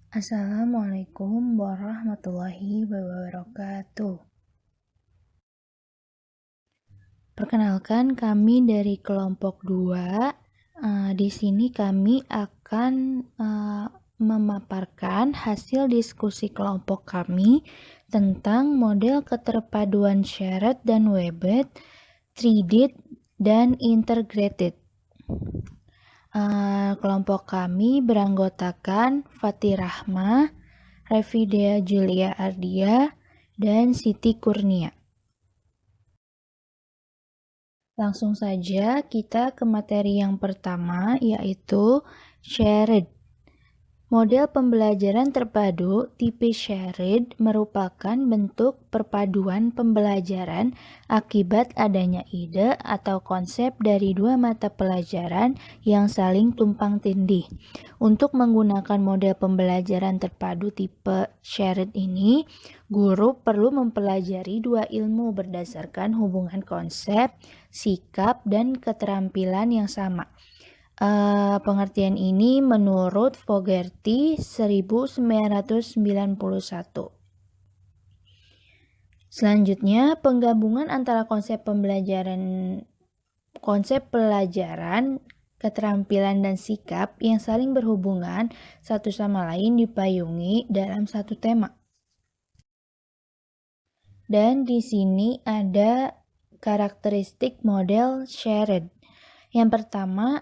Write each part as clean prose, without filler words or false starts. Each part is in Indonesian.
Assalamualaikum warahmatullahi wabarakatuh. Perkenalkan, kami dari kelompok 2. Di sini kami akan memaparkan hasil diskusi kelompok kami tentang model keterpaduan shared dan webbed, 3D, dan integrated. Kelompok kami beranggotakan Fatih Rahma, Revidea Julia Ardia, dan Siti Kurnia. Langsung saja kita ke materi yang pertama, yaitu shared. Model pembelajaran terpadu tipe shared merupakan bentuk perpaduan pembelajaran akibat adanya ide atau konsep dari dua mata pelajaran yang saling tumpang tindih. Untuk menggunakan model pembelajaran terpadu tipe shared ini, guru perlu mempelajari dua ilmu berdasarkan hubungan konsep, sikap, dan keterampilan yang sama. Pengertian ini menurut Fogerty 1991. Selanjutnya, penggabungan antara konsep pelajaran, keterampilan, dan sikap yang saling berhubungan satu sama lain dipayungi dalam satu tema. Dan di sini ada karakteristik model shared. Yang pertama,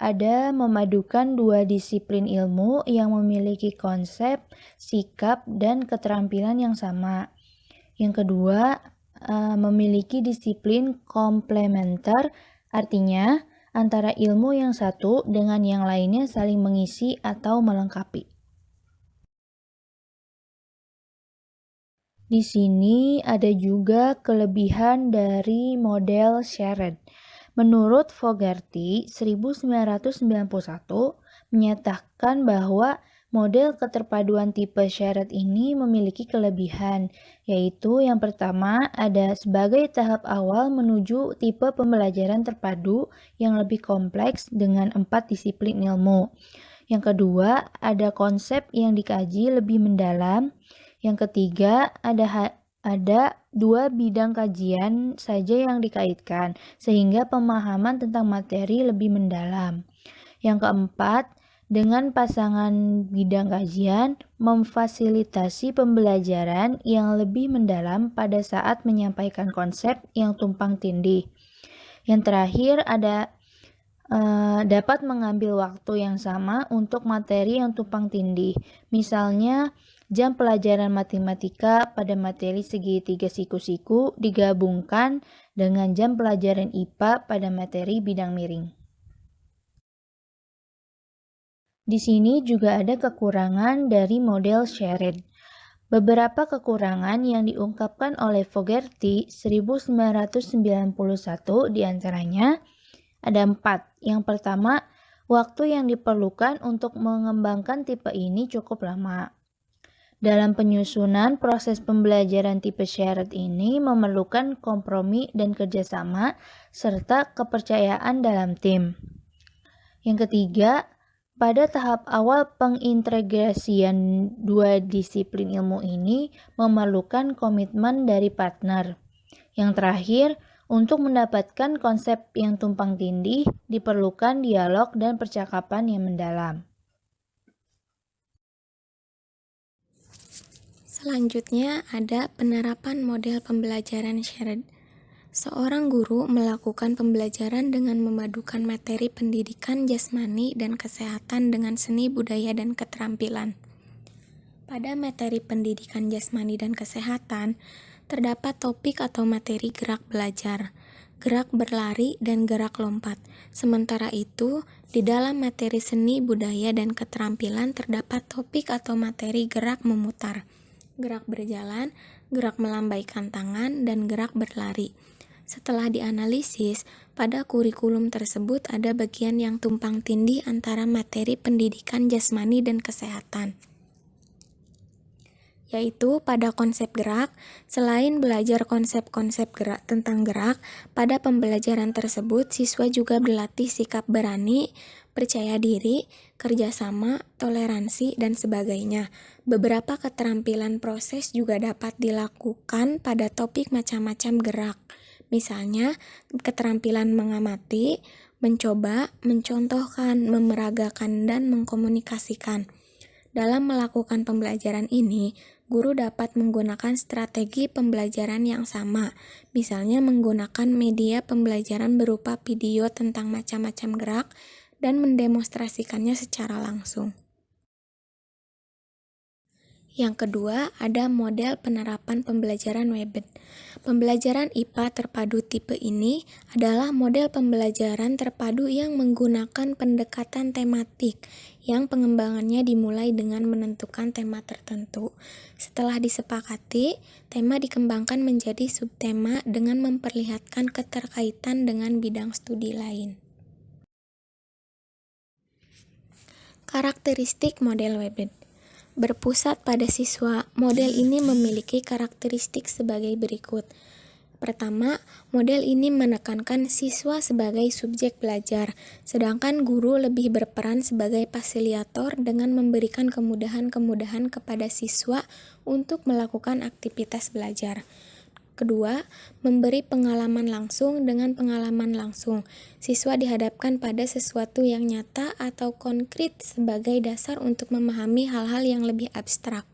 ada memadukan dua disiplin ilmu yang memiliki konsep, sikap, dan keterampilan yang sama. Yang kedua, memiliki disiplin komplementer, artinya antara ilmu yang satu dengan yang lainnya saling mengisi atau melengkapi. Di sini ada juga kelebihan dari model shared. Menurut Fogerty 1991 menyatakan bahwa model keterpaduan tipe shared ini memiliki kelebihan, yaitu yang pertama ada sebagai tahap awal menuju tipe pembelajaran terpadu yang lebih kompleks dengan 4 disiplin ilmu. Yang kedua, ada konsep yang dikaji lebih mendalam. Yang ketiga, ada dua bidang kajian saja yang dikaitkan, sehingga pemahaman tentang materi lebih mendalam. Yang keempat, dengan pasangan bidang kajian, memfasilitasi pembelajaran yang lebih mendalam pada saat menyampaikan konsep yang tumpang tindih. Yang terakhir, dapat mengambil waktu yang sama untuk materi yang tumpang tindih. Misalnya, jam pelajaran matematika pada materi segitiga siku-siku digabungkan dengan jam pelajaran IPA pada materi bidang miring. Di sini juga ada kekurangan dari model shared. Beberapa kekurangan yang diungkapkan oleh Fogerty 1991 diantaranya ada 4. Yang pertama, waktu yang diperlukan untuk mengembangkan tipe ini cukup lama. Dalam penyusunan proses pembelajaran tipe shared ini memerlukan kompromi dan kerjasama serta kepercayaan dalam tim. Yang ketiga, pada tahap awal pengintegrasian dua disiplin ilmu ini memerlukan komitmen dari partner. Yang terakhir, untuk mendapatkan konsep yang tumpang tindih diperlukan dialog dan percakapan yang mendalam. Selanjutnya ada penerapan model pembelajaran shared. Seorang guru melakukan pembelajaran dengan memadukan materi pendidikan jasmani dan kesehatan dengan seni budaya dan keterampilan. Pada materi pendidikan jasmani dan kesehatan, terdapat topik atau materi gerak belajar, gerak berlari, dan gerak lompat. Sementara itu, di dalam materi seni budaya dan keterampilan terdapat topik atau materi gerak memutar, gerak berjalan, gerak melambaikan tangan, dan gerak berlari. Setelah dianalisis, pada kurikulum tersebut ada bagian yang tumpang tindih antara materi pendidikan jasmani dan kesehatan. yaitu pada konsep gerak. Selain belajar konsep-konsep gerak tentang gerak, pada pembelajaran tersebut siswa juga berlatih sikap berani, percaya diri, kerjasama, toleransi, dan sebagainya. Beberapa keterampilan proses juga dapat dilakukan pada topik macam-macam gerak. Misalnya, keterampilan mengamati, mencoba, mencontohkan, memeragakan, dan mengkomunikasikan. Dalam melakukan pembelajaran ini, guru dapat menggunakan strategi pembelajaran yang sama, misalnya menggunakan media pembelajaran berupa video tentang macam-macam gerak dan mendemonstrasikannya secara langsung. Yang kedua, ada model penerapan pembelajaran Webet. Pembelajaran IPA terpadu tipe ini adalah model pembelajaran terpadu yang menggunakan pendekatan tematik, yang pengembangannya dimulai dengan menentukan tema tertentu. Setelah disepakati, tema dikembangkan menjadi subtema dengan memperlihatkan keterkaitan dengan bidang studi lain. Karakteristik model Webet. Berpusat pada siswa, model ini memiliki karakteristik sebagai berikut. Pertama, model ini menekankan siswa sebagai subjek belajar, sedangkan guru lebih berperan sebagai fasilitator dengan memberikan kemudahan-kemudahan kepada siswa untuk melakukan aktivitas belajar. Kedua, memberi pengalaman langsung dengan pengalaman langsung. Siswa dihadapkan pada sesuatu yang nyata atau konkret sebagai dasar untuk memahami hal-hal yang lebih abstrak.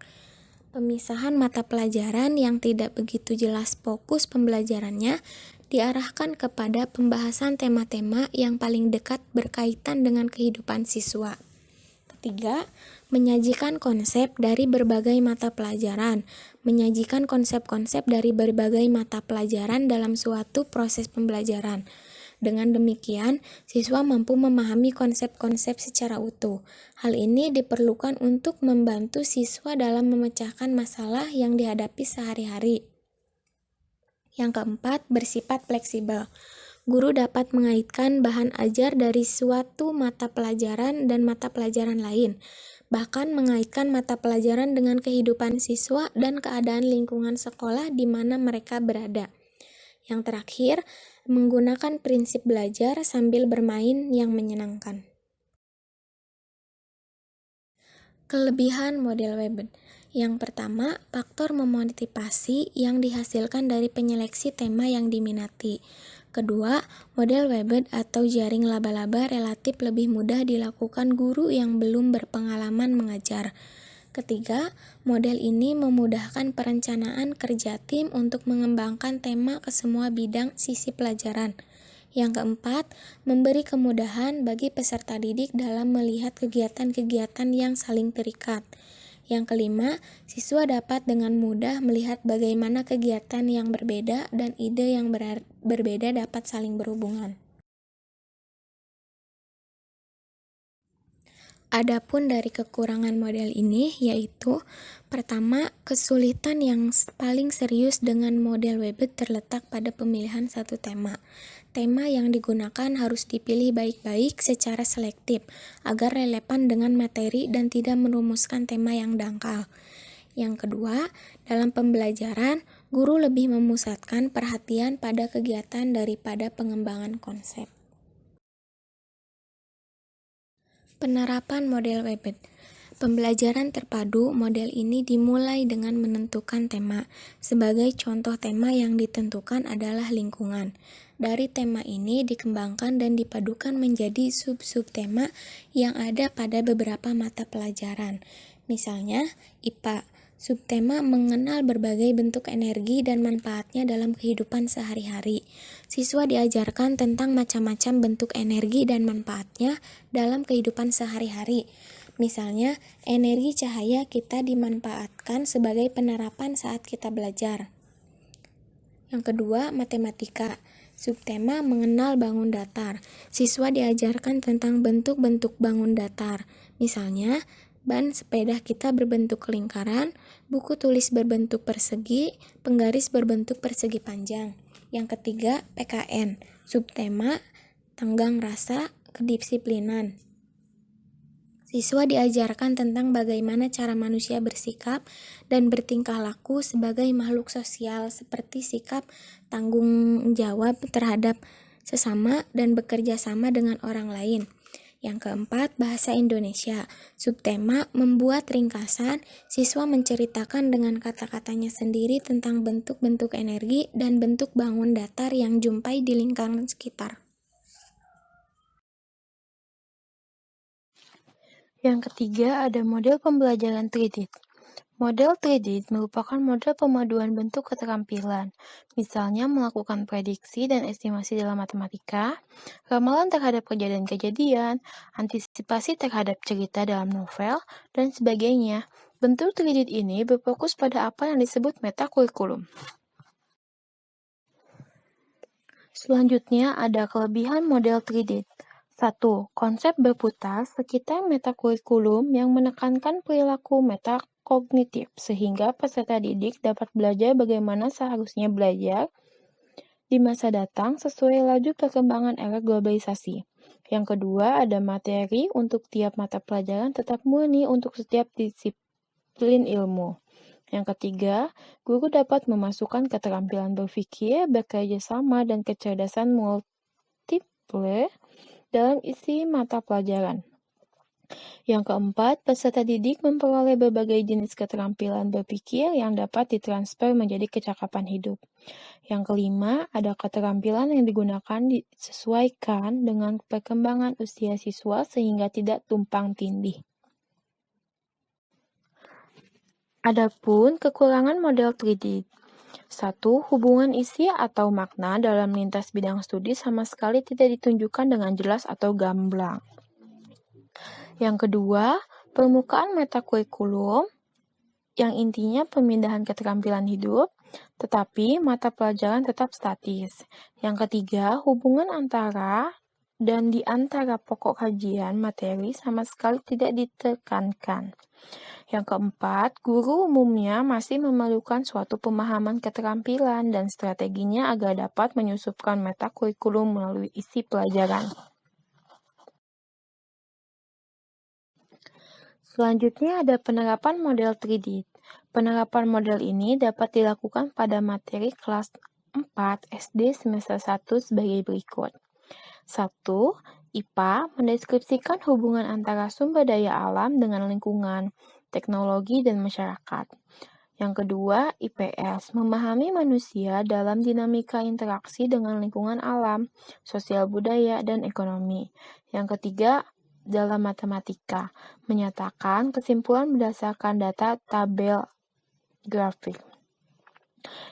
Pemisahan mata pelajaran yang tidak begitu jelas fokus pembelajarannya diarahkan kepada pembahasan tema-tema yang paling dekat berkaitan dengan kehidupan siswa. Ketiga, menyajikan konsep dari berbagai mata pelajaran. Menyajikan konsep-konsep dari berbagai mata pelajaran dalam suatu proses pembelajaran. Dengan demikian, siswa mampu memahami konsep-konsep secara utuh. Hal ini diperlukan untuk membantu siswa dalam memecahkan masalah yang dihadapi sehari-hari. Yang keempat, bersifat fleksibel. Guru dapat mengaitkan bahan ajar dari suatu mata pelajaran dan mata pelajaran lain, bahkan mengaitkan mata pelajaran dengan kehidupan siswa dan keadaan lingkungan sekolah di mana mereka berada. Yang terakhir, menggunakan prinsip belajar sambil bermain yang menyenangkan. Kelebihan model Webet. Yang pertama, faktor memotivasi yang dihasilkan dari penyeleksi tema yang diminati. Kedua, model Webet atau jaring laba-laba relatif lebih mudah dilakukan guru yang belum berpengalaman mengajar. Ketiga, model ini memudahkan perencanaan kerja tim untuk mengembangkan tema ke semua bidang sisi pelajaran. Yang keempat, memberi kemudahan bagi peserta didik dalam melihat kegiatan-kegiatan yang saling terikat. Yang kelima, siswa dapat dengan mudah melihat bagaimana kegiatan yang berbeda dan ide yang berbeda dapat saling berhubungan. Adapun dari kekurangan model ini yaitu, pertama, kesulitan yang paling serius dengan model Webet terletak pada pemilihan satu tema. Tema yang digunakan harus dipilih baik-baik secara selektif agar relevan dengan materi dan tidak merumuskan tema yang dangkal. Yang kedua, dalam pembelajaran, guru lebih memusatkan perhatian pada kegiatan daripada pengembangan konsep. Penerapan model Webet. Pembelajaran terpadu model ini dimulai dengan menentukan tema. Sebagai contoh tema yang ditentukan adalah lingkungan. Dari tema ini dikembangkan dan dipadukan menjadi sub-sub tema yang ada pada beberapa mata pelajaran. Misalnya, IPA. Subtema mengenal berbagai bentuk energi dan manfaatnya dalam kehidupan sehari-hari. Siswa diajarkan tentang macam-macam bentuk energi dan manfaatnya dalam kehidupan sehari-hari. Misalnya, energi cahaya kita dimanfaatkan sebagai penerapan saat kita belajar. Yang kedua, matematika. Subtema mengenal bangun datar. Siswa diajarkan tentang bentuk-bentuk bangun datar. Misalnya, ban sepeda kita berbentuk lingkaran, buku tulis berbentuk persegi, penggaris berbentuk persegi panjang. Yang ketiga, PKN. Subtema tenggang rasa kedisiplinan. Siswa diajarkan tentang bagaimana cara manusia bersikap dan bertingkah laku sebagai makhluk sosial, seperti sikap tanggung jawab terhadap sesama dan bekerja sama dengan orang lain. Yang keempat, bahasa Indonesia. Subtema membuat ringkasan, siswa menceritakan dengan kata-katanya sendiri tentang bentuk-bentuk energi dan bentuk bangun datar yang jumpai di lingkaran sekitar. Yang ketiga ada model pembelajaran 3D. Model 3D merupakan model pemaduan bentuk keterampilan, misalnya melakukan prediksi dan estimasi dalam matematika, ramalan terhadap kejadian-kejadian, antisipasi terhadap cerita dalam novel, dan sebagainya. Bentuk 3D ini berfokus pada apa yang disebut metakurikulum. Selanjutnya ada kelebihan model 3D. 1. Konsep berputar sekitar metakurikulum yang menekankan perilaku metakognitif sehingga peserta didik dapat belajar bagaimana seharusnya belajar di masa datang sesuai laju perkembangan era globalisasi. Yang kedua, ada materi untuk tiap mata pelajaran tetap murni untuk setiap disiplin ilmu. Yang ketiga, guru dapat memasukkan keterampilan berpikir, bekerja sama, dan kecerdasan multiple dalam isi mata pelajaran. Yang keempat, peserta didik memperoleh berbagai jenis keterampilan berpikir yang dapat ditransfer menjadi kecakapan hidup. Yang kelima, ada keterampilan yang digunakan disesuaikan dengan perkembangan usia siswa sehingga tidak tumpang tindih. Adapun kekurangan model 3D. 1. Hubungan isi atau makna dalam lintas bidang studi sama sekali tidak ditunjukkan dengan jelas atau gamblang. Yang kedua, permukaan metakurikulum yang intinya pemindahan keterampilan hidup, tetapi mata pelajaran tetap statis. Yang ketiga, hubungan antara dan di antara pokok kajian materi sama sekali tidak ditekankan. Yang keempat, guru umumnya masih memerlukan suatu pemahaman keterampilan dan strateginya agar dapat menyusupkan metakurikulum melalui isi pelajaran. Selanjutnya ada penerapan model 3D. Penerapan model ini dapat dilakukan pada materi kelas 4 SD semester 1 sebagai berikut. 1. IPA mendeskripsikan hubungan antara sumber daya alam dengan lingkungan, teknologi, dan masyarakat. Yang kedua, IPS memahami manusia dalam dinamika interaksi dengan lingkungan alam, sosial budaya, dan ekonomi. Yang ketiga, dalam matematika, menyatakan kesimpulan berdasarkan data tabel grafik.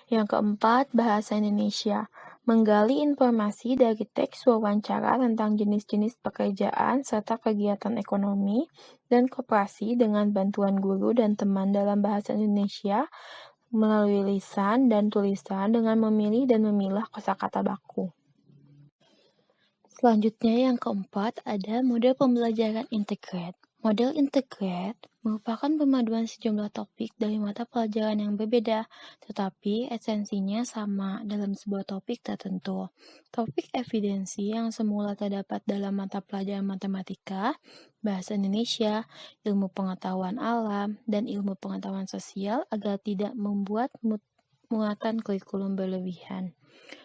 Yang keempat, bahasa Indonesia, menggali informasi dari teks wawancara tentang jenis-jenis pekerjaan serta kegiatan ekonomi dan koperasi dengan bantuan guru dan teman dalam bahasa Indonesia melalui lisan dan tulisan dengan memilih dan memilah kosakata baku. Selanjutnya yang keempat ada model pembelajaran integrate. Model integrate merupakan pemaduan sejumlah topik dari mata pelajaran yang berbeda, tetapi esensinya sama dalam sebuah topik tertentu. Topik evidensi yang semula terdapat dalam mata pelajaran matematika, bahasa Indonesia, ilmu pengetahuan alam, dan ilmu pengetahuan sosial agar tidak membuat muatan kurikulum berlebihan.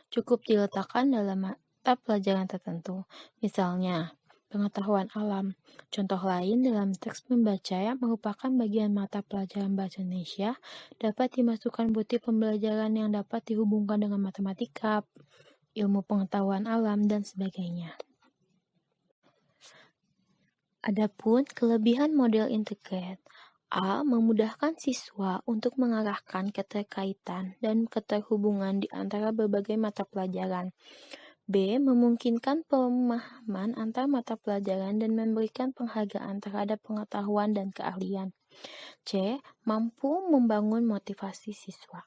Cukup diletakkan dalam mata pelajaran tertentu. Misalnya, pengetahuan alam. Contoh lain dalam teks membaca yang merupakan bagian mata pelajaran bahasa Indonesia dapat dimasukkan bukti pembelajaran yang dapat dihubungkan dengan matematika, ilmu pengetahuan alam, dan sebagainya. Adapun kelebihan model integrate. A. Memudahkan siswa untuk mengarahkan keterkaitan dan keterhubungan di antara berbagai mata pelajaran. B. Memungkinkan pemahaman antar mata pelajaran dan memberikan penghargaan terhadap pengetahuan dan keahlian. C. Mampu membangun motivasi siswa.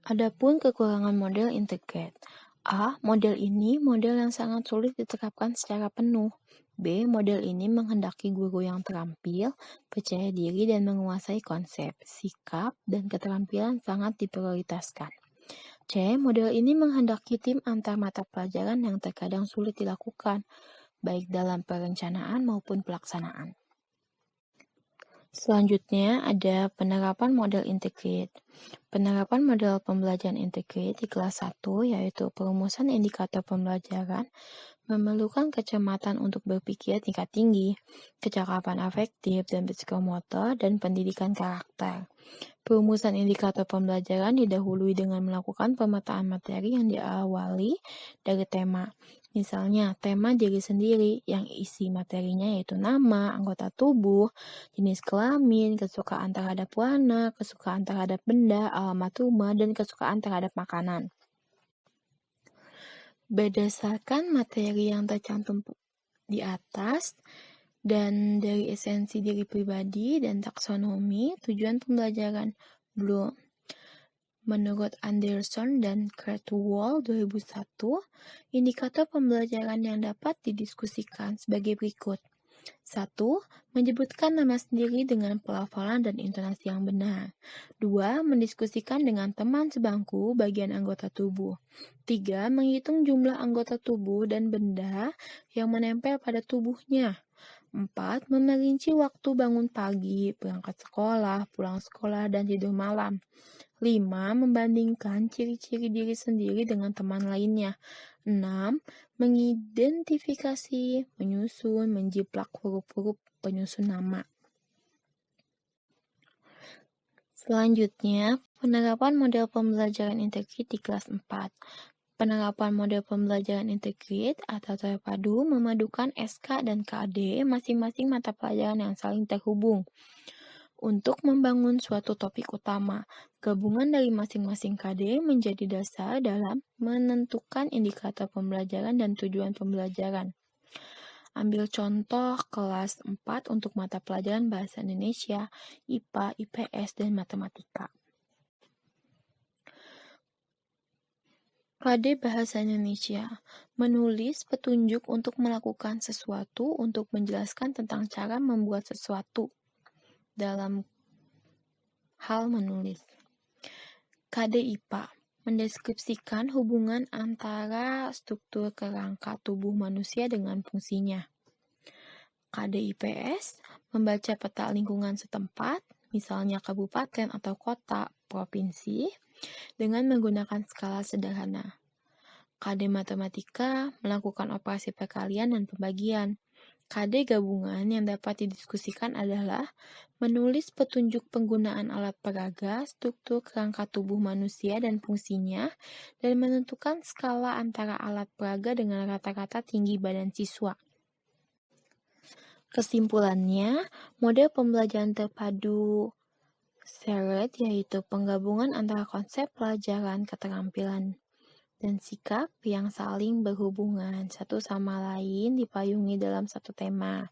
Adapun kekurangan model integrate. A. Model ini model yang sangat sulit diterapkan secara penuh. B. Model ini menghendaki guru yang terampil, percaya diri, dan menguasai konsep, sikap, dan keterampilan sangat diprioritaskan. C. Model ini menghendaki tim antar mata pelajaran yang terkadang sulit dilakukan. baik dalam perencanaan maupun pelaksanaan. Selanjutnya ada penerapan model integrate. Penerapan model pembelajaran integrate di kelas 1 yaitu perumusan indikator pembelajaran memerlukan kecermatan untuk berpikir tingkat tinggi, kecakapan afektif dan psikomotor, dan pendidikan karakter. Perumusan indikator pembelajaran didahului dengan melakukan pemetaan materi yang diawali dari tema. Misalnya, tema diri sendiri yang isi materinya yaitu nama, anggota tubuh, jenis kelamin, kesukaan terhadap warna, kesukaan terhadap benda, alamat rumah, dan kesukaan terhadap makanan. Berdasarkan materi yang tercantum di atas, dan dari esensi diri pribadi dan taksonomi tujuan pembelajaran Bloom. Menurut Anderson dan Kurzweil 2001, indikator pembelajaran yang dapat didiskusikan sebagai berikut. 1. Menyebutkan nama sendiri dengan pelafalan dan intonasi yang benar. 2. Mendiskusikan dengan teman sebangku bagian anggota tubuh. 3. Menghitung jumlah anggota tubuh dan benda yang menempel pada tubuhnya. 4. Memerinci waktu bangun pagi, berangkat sekolah, pulang sekolah, dan tidur malam. 5. Membandingkan ciri-ciri diri sendiri dengan teman lainnya. 6. Mengidentifikasi, menyusun, menjiplak huruf-huruf penyusun nama. Selanjutnya, penerapan model pembelajaran integrate di kelas 4. Penerapan model pembelajaran integrate atau terpadu memadukan SK dan KD masing-masing mata pelajaran yang saling terhubung. Untuk membangun suatu topik utama, gabungan dari masing-masing KD menjadi dasar dalam menentukan indikator pembelajaran dan tujuan pembelajaran. Ambil contoh kelas 4 untuk mata pelajaran Bahasa Indonesia, IPA, IPS, dan Matematika. KD Bahasa Indonesia, menulis petunjuk untuk melakukan sesuatu untuk menjelaskan tentang cara membuat sesuatu dalam hal menulis. KD IPA, mendeskripsikan hubungan antara struktur kerangka tubuh manusia dengan fungsinya. KD IPS, membaca peta lingkungan setempat, misalnya kabupaten atau kota, provinsi, dengan menggunakan skala sederhana. KD Matematika, melakukan operasi perkalian dan pembagian. KD gabungan yang dapat didiskusikan adalah menulis petunjuk penggunaan alat peraga, struktur kerangka tubuh manusia dan fungsinya, dan menentukan skala antara alat peraga dengan rata-rata tinggi badan siswa. Kesimpulannya, model pembelajaran terpadu SHARED yaitu penggabungan antara konsep pelajaran, keterampilan, dan sikap yang saling berhubungan satu sama lain dipayungi dalam satu tema.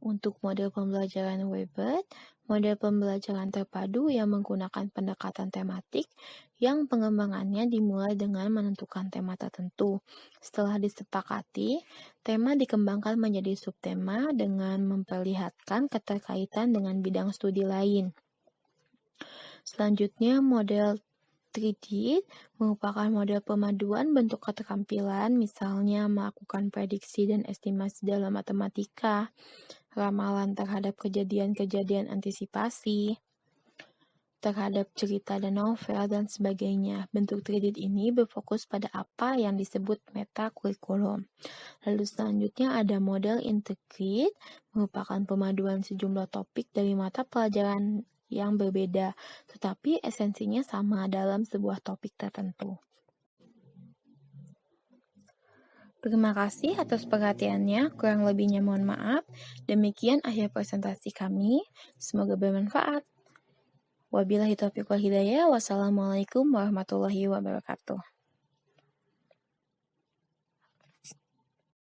Untuk model pembelajaran Webert, model pembelajaran terpadu yang menggunakan pendekatan tematik yang pengembangannya dimulai dengan menentukan tema tertentu. Setelah disepakati, tema dikembangkan menjadi subtema dengan memperlihatkan keterkaitan dengan bidang studi lain. Selanjutnya, model 3D merupakan model pemaduan bentuk keterampilan, misalnya melakukan prediksi dan estimasi dalam matematika, ramalan terhadap kejadian-kejadian antisipasi, terhadap cerita dan novel, dan sebagainya. Bentuk 3D ini berfokus pada apa yang disebut metakurikulum. Lalu selanjutnya ada model integrate, merupakan pemaduan sejumlah topik dari mata pelajaran yang berbeda, tetapi esensinya sama dalam sebuah topik tertentu. Terima kasih atas perhatiannya, kurang lebihnya mohon maaf. Demikian akhir presentasi kami, semoga bermanfaat. Wabillahi taufiq wal hidayah, wassalamualaikum warahmatullahi wabarakatuh.